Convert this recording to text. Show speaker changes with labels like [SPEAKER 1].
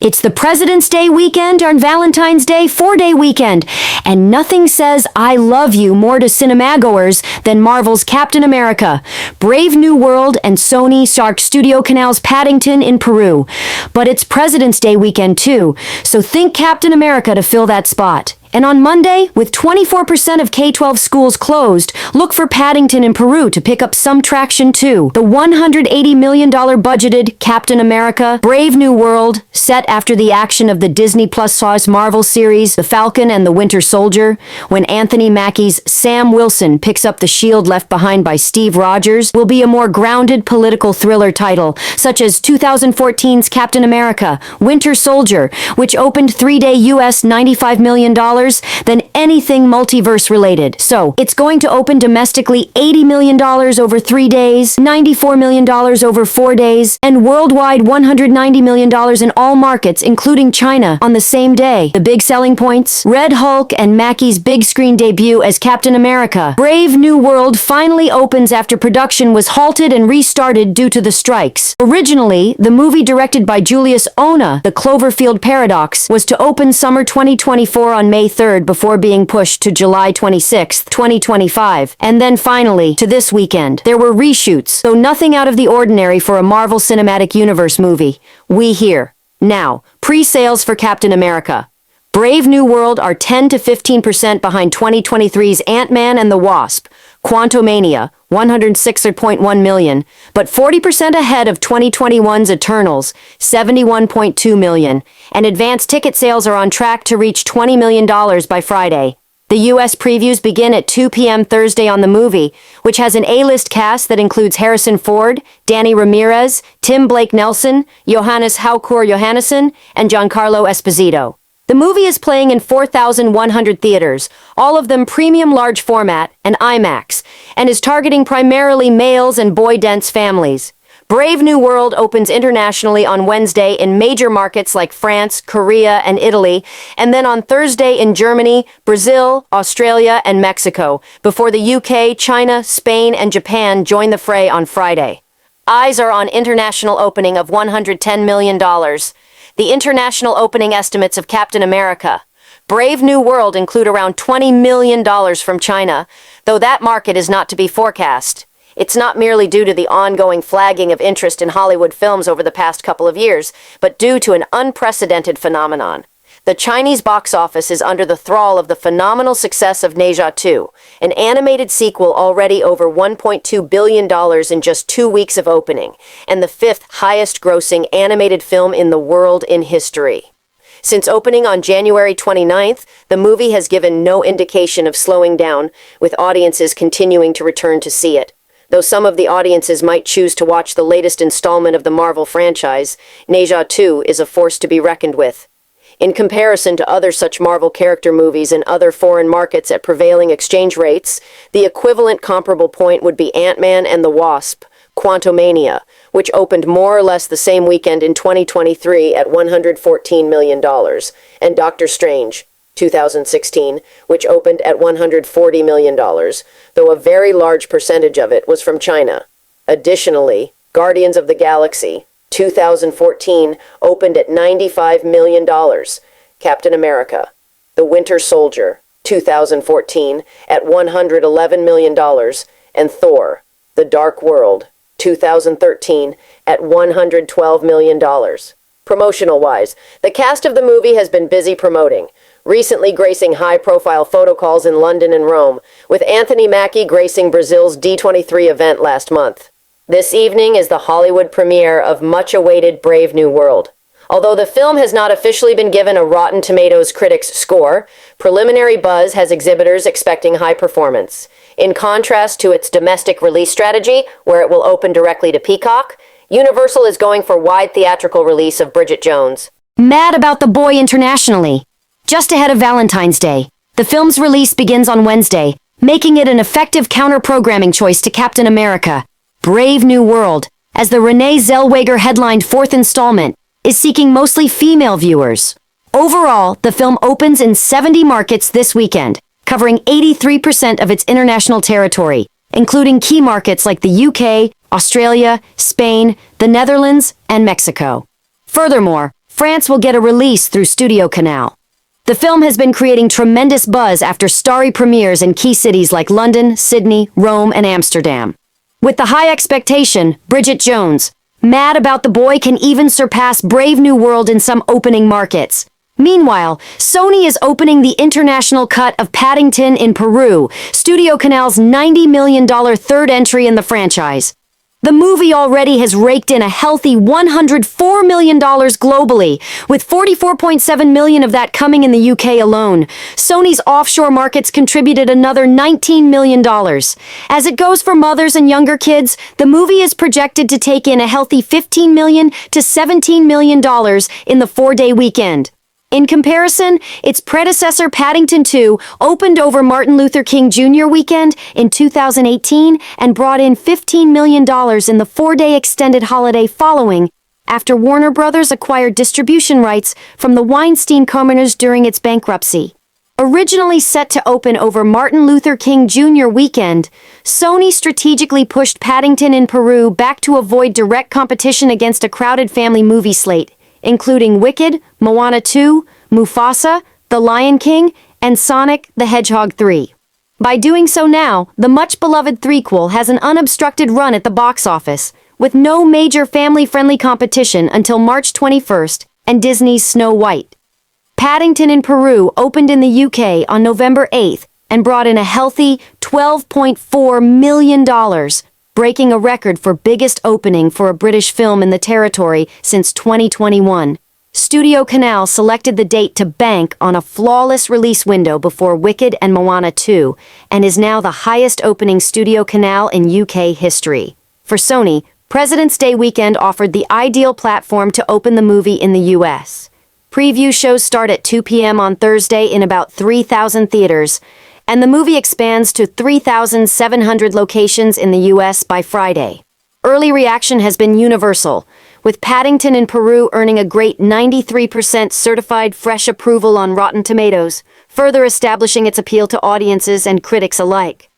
[SPEAKER 1] It's the President's Day weekend on Valentine's Day 4-day weekend, and nothing says I love you more to cinemagoers than Marvel's Captain America, Brave New World, and Sony Shark Studio Canal's Paddington in Peru. But it's President's Day weekend too, so think Captain America to fill that spot. And on Monday, with 24% of K-12 schools closed, look for Paddington in Peru to pick up some traction too. The $180 million budgeted Captain America, Brave New World, set after the action of the Disney Plus Marvel series, The Falcon and the Winter Soldier, when Anthony Mackie's Sam Wilson picks up the shield left behind by Steve Rogers, will be a more grounded political thriller title, such as 2014's Captain America, Winter Soldier, which opened 3-day US $95 million, than anything multiverse related. So, it's going to open domestically $80 million over 3 days, $94 million over 4 days, and worldwide $190 million in all markets, including China, on the same day. The big selling points? Red Hulk and Mackie's big screen debut as Captain America. Brave New World finally opens after production was halted and restarted due to the strikes. Originally, the movie directed by Julius Ona, The Cloverfield Paradox, was to open summer 2024 on May 3rd before being pushed to July 26, 2025, and then finally to this weekend. There were reshoots, though nothing out of the ordinary for a Marvel Cinematic Universe movie. We here. Now, pre-sales for Captain America. Brave New World are 10 to 15% behind 2023's Ant-Man and the Wasp, Quantumania, $106.1 million, but 40% ahead of 2021's Eternals, $71.2 million, and advanced ticket sales are on track to reach $20 million by Friday. The U.S. previews begin at 2 p.m. Thursday on the movie, which has an A-list cast that includes Harrison Ford, Danny Ramirez, Tim Blake Nelson, Johannes Haukur Johannesson, and Giancarlo Esposito. The movie is playing in 4,100 theaters, all of them premium large format and IMAX, and is targeting primarily males and boy-dense families. Brave New World opens internationally on Wednesday in major markets like France, Korea, and Italy, and then on Thursday in Germany, Brazil, Australia, and Mexico, before the UK, China, Spain, and Japan join the fray on Friday. Eyes are on international opening of $110 million. The international opening estimates of Captain America, Brave New World include around $20 million from China, though that market is not to be forecast. It's not merely due to the ongoing flagging of interest in Hollywood films over the past couple of years, but due to an unprecedented phenomenon. The Chinese box office is under the thrall of the phenomenal success of Ne Zha 2, an animated sequel already over $1.2 billion in just 2 weeks of opening, and the 5th highest-grossing animated film in the world in history. Since opening on January 29th, the movie has given no indication of slowing down, with audiences continuing to return to see it. Though some of the audiences might choose to watch the latest installment of the Marvel franchise, Ne Zha 2 is a force to be reckoned with. In comparison to other such Marvel character movies in other foreign markets at prevailing exchange rates, the equivalent comparable point would be Ant-Man and the Wasp, Quantumania, which opened more or less the same weekend in 2023 at $114 million, and Doctor Strange, 2016, which opened at $140 million, though a very large percentage of it was from China. Additionally, Guardians of the Galaxy, 2014, opened at $95 million. Captain America, The Winter Soldier, 2014, at $111 million, and Thor, The Dark World, 2013, at $112 million. Promotional-wise, the cast of the movie has been busy promoting, recently gracing high-profile photo calls in London and Rome, with Anthony Mackie gracing Brazil's D23 event last month. This evening is the Hollywood premiere of much-awaited Brave New World. Although the film has not officially been given a Rotten Tomatoes critics score, preliminary buzz has exhibitors expecting high performance. In contrast to its domestic release strategy, where it will open directly to Peacock, Universal is going for wide theatrical release of Bridget Jones. Mad about the boy internationally. Just ahead of Valentine's Day, the film's release begins on Wednesday, making it an effective counter-programming choice to Captain America. Brave New World, as the Renee Zellweger headlined 4th installment, is seeking mostly female viewers. Overall, the film opens in 70 markets this weekend, covering 83% of its international territory, including key markets like the UK, Australia, Spain, the Netherlands, and Mexico. Furthermore, France will get a release through Studio Canal. The film has been creating tremendous buzz after starry premieres in key cities like London, Sydney, Rome, and Amsterdam. With the high expectation, Bridget Jones, Mad About the Boy, can even surpass Brave New World in some opening markets. Meanwhile, Sony is opening the international cut of Paddington in Peru, Studio Canal's $90 million third entry in the franchise. The movie already has raked in a healthy $104 million globally, with $44.7 million of that coming in the UK alone. Sony's offshore markets contributed another $19 million. As it goes for mothers and younger kids, the movie is projected to take in a healthy $15 million to $17 million in the 4-day weekend. In comparison, its predecessor Paddington 2 opened over Martin Luther King Jr. weekend in 2018 and brought in $15 million in the 4-day extended holiday following, after Warner Bros. Acquired distribution rights from the Weinstein Company during its bankruptcy. Originally set to open over Martin Luther King Jr. weekend, Sony strategically pushed Paddington in Peru back to avoid direct competition against a crowded family movie slate, including Wicked, Moana 2, Mufasa, The Lion King, and Sonic the Hedgehog 3. By doing so now, the much-beloved threequel has an unobstructed run at the box office, with no major family-friendly competition until March 21st and Disney's Snow White. Paddington in Peru opened in the UK on November 8th and brought in a healthy $12.4 million, breaking a record for biggest opening for a British film in the territory since 2021. Studio Canal selected the date to bank on a flawless release window before Wicked and Moana 2, and is now the highest opening Studio Canal in UK history. For Sony, President's Day weekend offered the ideal platform to open the movie in the US. Preview shows start at 2 p.m. on Thursday in about 3,000 theaters, and the movie expands to 3,700 locations in the U.S. by Friday. Early reaction has been universal, with Paddington in Peru earning a great 93% certified fresh approval on Rotten Tomatoes, further establishing its appeal to audiences and critics alike.